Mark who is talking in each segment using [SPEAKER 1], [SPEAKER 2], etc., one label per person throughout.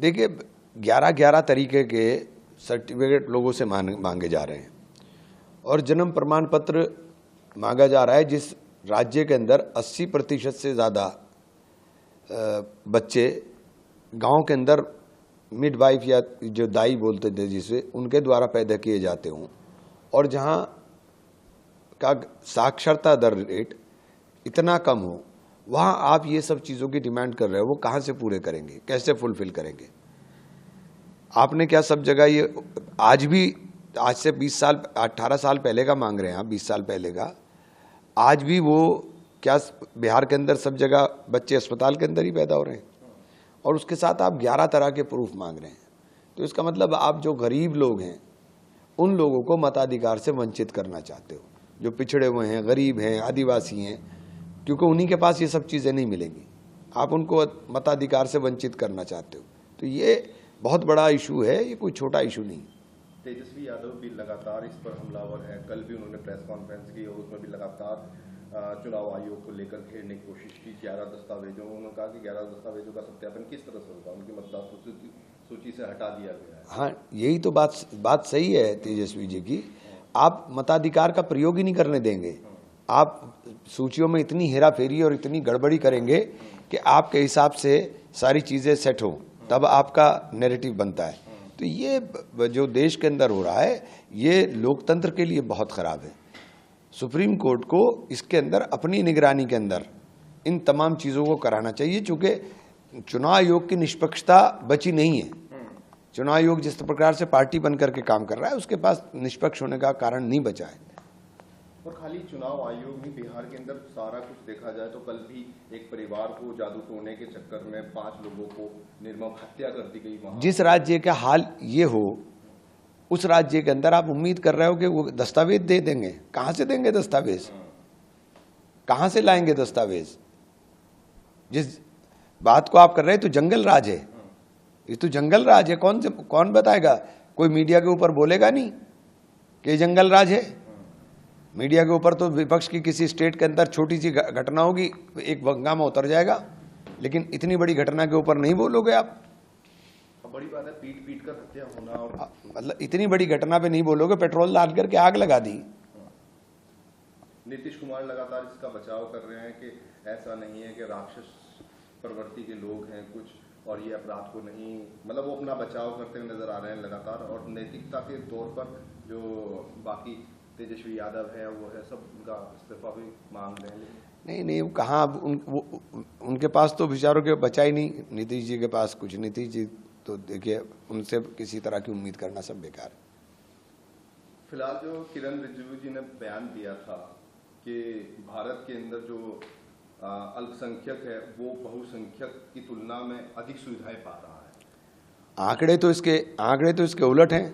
[SPEAKER 1] देखिए 11-11 तरीके के सर्टिफिकेट लोगों से मांगे जा रहे हैं और जन्म प्रमाण पत्र मांगा जा रहा है। जिस राज्य के अंदर 80% से ज़्यादा बच्चे गांव के अंदर मिडवाइफ या जो दाई बोलते थे जिसे, उनके द्वारा पैदा किए जाते हों और जहां का साक्षरता दर रेट इतना कम हो, वहां आप ये सब चीज़ों की डिमांड कर रहे हो, वो कहां से पूरे करेंगे, कैसे फुलफिल करेंगे? आपने क्या सब जगह ये आज से 20 साल 18 साल पहले का मांग रहे हैं आप, 20 साल पहले का, आज भी वो क्या बिहार के अंदर सब जगह बच्चे अस्पताल के अंदर ही पैदा हो रहे हैं और उसके साथ आप 11 तरह के प्रूफ मांग रहे हैं। तो इसका मतलब आप जो गरीब लोग हैं उन लोगों को मताधिकार से वंचित करना चाहते हो, जो पिछड़े हुए हैं, गरीब हैं, आदिवासी हैं, क्योंकि उन्हीं के पास ये सब चीज़ें नहीं मिलेंगी, आप उनको मताधिकार से वंचित करना चाहते हो। तो ये बहुत बड़ा इशू है, ये कोई छोटा इशू नहीं।
[SPEAKER 2] तेजस्वी यादव भी लगातार इस पर हमलावर है। कल भी उन्होंने प्रेस कॉन्फ्रेंस की और उसमें भी लगातार चुनाव आयोग को लेकर घेरने की कोशिश की। 11 दस्तावेजों, उन्होंने कहा कि 11 दस्तावेजों का सत्यापन किस तरह से होगा, उनकी मतदाता सूची से हटा दिया गया है।
[SPEAKER 1] हाँ, यही तो बात सही है तेजस्वी जी की। आप मताधिकार का प्रयोग ही नहीं करने देंगे, आप सूचियों में इतनी हेराफेरी और इतनी गड़बड़ी करेंगे कि आपके हिसाब से सारी चीज़ें सेट हो, तब आपका नैरेटिव बनता है। तो ये जो देश के अंदर हो रहा है, ये लोकतंत्र के लिए बहुत ख़राब है। सुप्रीम कोर्ट को इसके अंदर अपनी निगरानी के अंदर इन तमाम चीज़ों को कराना चाहिए, चूँकि चुनाव आयोग की निष्पक्षता बची नहीं है। चुनाव आयोग जिस प्रकार से पार्टी बन करके काम कर रहा है, उसके पास निष्पक्ष होने का कारण नहीं बचा है।
[SPEAKER 2] और खाली चुनाव आयोग नहीं, बिहार के अंदर सारा कुछ देखा जाए तो कल भी एक परिवार को जादू टोने के चक्कर में 5 लोगों को निर्मम हत्या कर दी गई।
[SPEAKER 1] जिस राज्य का हाल ये हो, उस राज्य के अंदर आप उम्मीद कर रहे हो कि वो दस्तावेज दे देंगे? कहां से देंगे दस्तावेज? कहां से लाएंगे दस्तावेज? जिस बात को आप कर रहे हैं तो जंगल राज है, ये तो जंगल राज है। कौन बताएगा? कोई मीडिया के ऊपर बोलेगा नहीं कि जंगल राज है। मीडिया के ऊपर तो विपक्ष की किसी स्टेट के अंदर छोटी सी घटना होगी, एक हंगामा उतर जाएगा, लेकिन इतनी बड़ी घटना के ऊपर नहीं बोलोगे आप।
[SPEAKER 2] बड़ी बात है पीट कर हत्या होना, और
[SPEAKER 1] मतलब इतनी बड़ी घटना पे नहीं बोलोगे, पेट्रोल डाल करके आग लगा दी।
[SPEAKER 2] नीतीश कुमार लगातार इसका बचाव कर रहे हैं कि ऐसा नहीं है कि राक्षस प्रवृत्ति के लोग हैं कुछ और ये अपराध को नहीं, मतलब वो अपना बचाव करते हुए नजर आ रहे हैं लगातार। और नैतिकता के तौर पर जो बाकी तेजस्वी यादव है वो है, सब उनका इस्तीफा भी मांग रहे हैं।
[SPEAKER 1] नहीं, कहाँ उनके पास तो विचारों के बचा ही नहीं, नीतीश जी के पास कुछ। नीतीश जी तो देखिए, उनसे किसी तरह की उम्मीद करना सब बेकार है।
[SPEAKER 2] फिलहाल जो किरण रिजिजू जी ने बयान दिया था कि भारत के अंदर जो अल्पसंख्यक है वो बहुसंख्यक की तुलना में अधिक सुविधाएं पा रहा है।
[SPEAKER 1] आंकड़े तो इसके उलट हैं।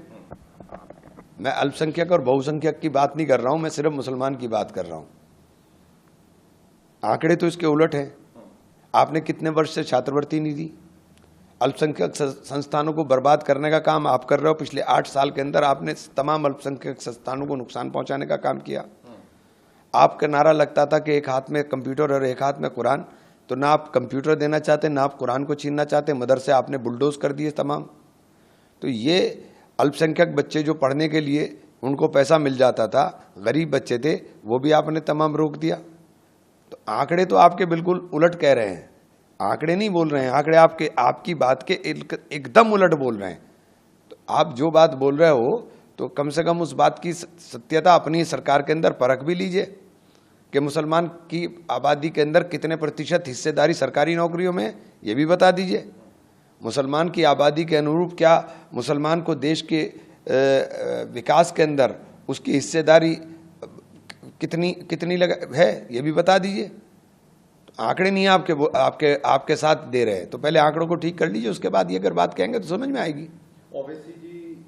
[SPEAKER 1] मैं अल्पसंख्यक और बहुसंख्यक की बात नहीं कर रहा हूं, मैं सिर्फ मुसलमान की बात कर रहा हूं। आंकड़े तो इसके उलट हैं। आपने कितने वर्ष से छात्रवृत्ति नहीं दी? अल्पसंख्यक संस्थानों को बर्बाद करने का काम आप कर रहे हो। पिछले 8 साल के अंदर आपने तमाम अल्पसंख्यक संस्थानों को नुकसान पहुंचाने का काम किया। आपका नारा लगता था कि एक हाथ में कंप्यूटर और एक हाथ में कुरान, तो ना आप कंप्यूटर देना चाहते, ना आप कुरान को छीनना चाहते। मदरसे आपने बुलडोज कर दिए तमाम। तो ये अल्पसंख्यक बच्चे जो पढ़ने के लिए उनको पैसा मिल जाता था, गरीब बच्चे थे, वो भी आपने तमाम रोक दिया। तो आंकड़े तो आपके बिल्कुल उलट कह रहे हैं। आंकड़े नहीं बोल रहे हैं, आंकड़े आपकी बात के एकदम उलट बोल रहे हैं। तो आप जो बात बोल रहे हो तो कम से कम उस बात की सत्यता अपनी सरकार के अंदर परख भी लीजिए कि मुसलमान की आबादी के अंदर कितने प्रतिशत हिस्सेदारी सरकारी नौकरियों में, ये भी बता दीजिए। मुसलमान की आबादी के अनुरूप क्या मुसलमान को देश के विकास के अंदर उसकी हिस्सेदारी कितनी है, ये भी बता दीजिए। तो आंकड़े नहीं आपके साथ दे रहे हैं, तो पहले आंकड़ों को ठीक कर लीजिए, उसके बाद ये अगर बात कहेंगे तो समझ में आएगी।
[SPEAKER 2] ओवैसी जी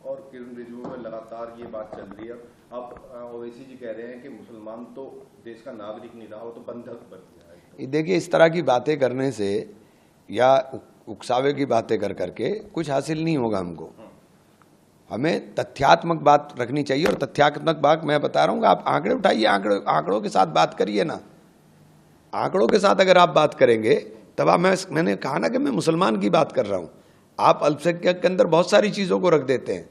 [SPEAKER 2] और किरण रिजिजू में लगातार ये बात चल रही है। अब ओवैसी जी कह रहे हैं कि मुसलमान तो देश का नागरिक नहीं रहा, वो तो बंधक बन गया है।
[SPEAKER 1] देखिए, इस तरह की बातें करने से या उकसावे की बातें कर करके कुछ हासिल नहीं होगा हमको। हमें तथ्यात्मक बात रखनी चाहिए, और तथ्यात्मक बात मैं बता रहा हूँ। आप आंकड़े उठाइए, आंकड़ों के साथ बात करिए ना। आंकड़ों के साथ अगर आप बात करेंगे तब मैंने कहा ना कि मैं मुसलमान की बात कर रहा हूँ। आप अल्पसंख्यक के अंदर बहुत सारी चीज़ों को रख देते हैं।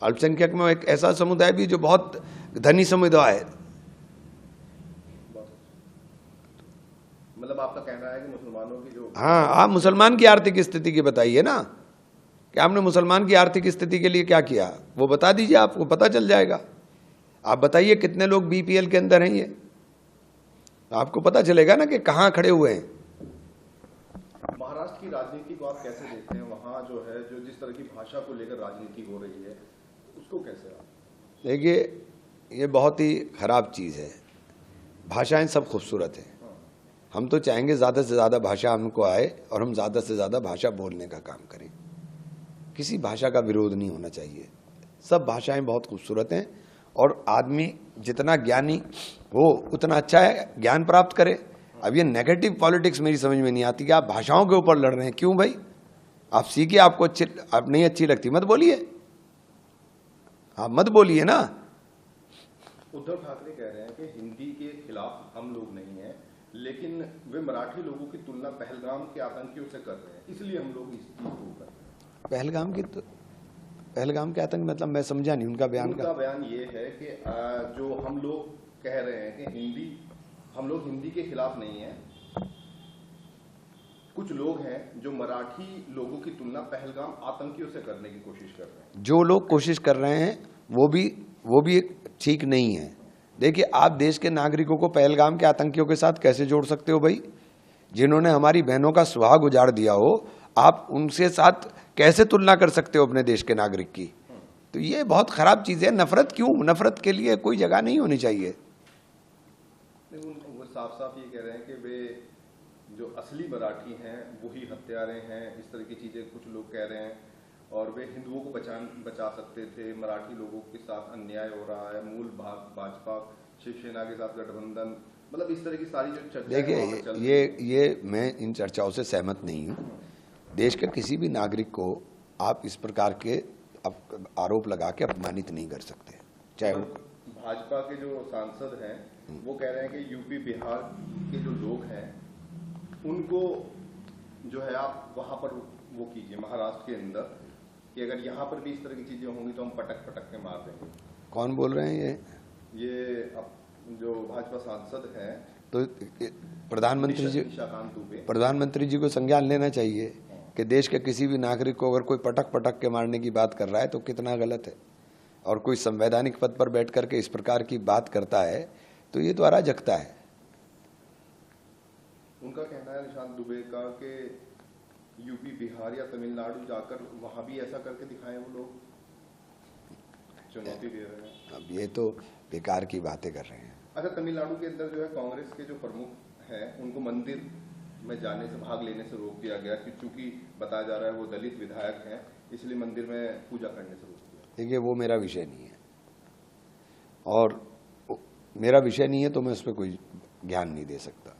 [SPEAKER 1] अल्पसंख्यक में एक ऐसा समुदाय भी जो बहुत धनी समुदाय है।
[SPEAKER 2] मतलब आपका कहना है कि मुसलमानों की जो,
[SPEAKER 1] हाँ, आप मुसलमान की आर्थिक स्थिति की बताइए ना, कि आपने मुसलमान की आर्थिक स्थिति के लिए क्या किया, वो बता दीजिए, आपको पता चल जाएगा। आप बताइए कितने लोग बीपीएल के अंदर हैं, ये आपको पता चलेगा ना कि कहाँ खड़े हुए हैं।
[SPEAKER 2] महाराष्ट्र की राजनीति को आप कैसे देखते हैं? वहाँ जो है, जो जिस तरह की भाषा को लेकर राजनीति हो रही है, उसको कैसे आप?
[SPEAKER 1] देखिए, ये बहुत ही खराब चीज़ है। भाषाएं सब खूबसूरत हैं, हम तो चाहेंगे ज़्यादा से ज़्यादा भाषा हमको आए और हम ज़्यादा से ज़्यादा भाषा बोलने का काम करें। किसी भाषा का विरोध नहीं होना चाहिए, सब भाषाएं बहुत खूबसूरत हैं और आदमी जितना ज्ञानी हो उतना अच्छा है, ज्ञान प्राप्त करे। अब ये नेगेटिव पॉलिटिक्स मेरी समझ में नहीं आती कि आप भाषाओं के ऊपर लड़ रहे हैं। क्यों भाई? आप सीखिए, आपको अच्छी, आप नहीं अच्छी लगती मत बोलिए, आप मत बोलिए ना।
[SPEAKER 2] उद्धव ठाकरे कह रहे हैं कि हिंदी के खिलाफ हम लोग नहीं हैं, लेकिन वे मराठी लोगों की तुलना पहलगाम के आतंकियों से कर रहे हैं, इसलिए हम लोग इस चीज को कर रहे हैं। पहलगाम के आतंक मतलब मैं समझा नहीं उनका बयान। उनका बयान ये है कि जो हम लोग कह रहे हैं कि हम लोग हिंदी के खिलाफ नहीं हैं, कुछ लोग हैं जो मराठी लोगों की तुलना पहलगाम आतंकियों से करने की कोशिश कर रहे हैं।
[SPEAKER 1] जो लोग कोशिश कर रहे हैं वो भी ठीक नहीं है। देखिए, आप देश के नागरिकों को पहलगाम के आतंकियों के साथ कैसे जोड़ सकते हो भाई? जिन्होंने हमारी बहनों का सुहाग उजाड़ दिया हो, आप उनसे साथ कैसे तुलना कर सकते हो अपने देश के नागरिक की? तो ये बहुत खराब चीज़ है। नफरत क्यों? नफरत के लिए कोई जगह नहीं होनी चाहिए।
[SPEAKER 2] वो साफ साफ ये कह रहे हैं कि वे जो असली मराठी हैं वही हत्यारे हैं, इस तरह की चीज़ें कुछ लोग कह रहे हैं, और वे हिंदुओं को बचा सकते थे, मराठी लोगों के साथ अन्याय हो रहा है, मूल भाजपा शिवसेना के साथ गठबंधन, मतलब इस तरह की सारी जो चर्चा।
[SPEAKER 1] देखिए, ये मैं इन चर्चाओं से सहमत नहीं हूँ। देश के किसी भी नागरिक को आप इस प्रकार के आरोप लगा के अपमानित नहीं कर सकते, चाहे वो।
[SPEAKER 2] भाजपा के जो सांसद हैं वो कह रहे हैं कि यूपी बिहार के जो लोग हैं उनको जो है आप वहां पर वो कीजिए, महाराष्ट्र के अंदर, कि अगर यहाँ पर भी इस तरह की चीजें होंगी तो हम पटक के मार देंगे।
[SPEAKER 1] कौन बोल रहे हैं
[SPEAKER 2] ये जो भाजपा सांसद हैं,
[SPEAKER 1] तो प्रधानमंत्री जी को संज्ञान लेना चाहिए कि देश के किसी भी नागरिक को अगर कोई पटक के मारने की बात कर रहा है तो कितना गलत है, और कोई संवैधानिक पद पर बैठ करके इस प्रकार की बात करता है तो ये तो अराजकता है।
[SPEAKER 2] उनका कहना है, निशांत दुबे का, कि यूपी बिहार या तमिलनाडु जाकर वहां भी ऐसा करके दिखाएं वो लोग, चुनौती दे रहे हैं।
[SPEAKER 1] अब ये तो बेकार की बातें कर रहे हैं।
[SPEAKER 2] अच्छा, तमिलनाडु के अंदर जो है कांग्रेस के जो प्रमुख हैं उनको मंदिर में जाने से, भाग लेने से रोक दिया गया, कि चूंकि बताया जा रहा है वो दलित विधायक हैं, इसलिए मंदिर में पूजा करने से रोक दिया।
[SPEAKER 1] देखिए, वो मेरा विषय नहीं है, और मेरा विषय नहीं है तो मैं उस पर कोई ज्ञान नहीं दे सकता।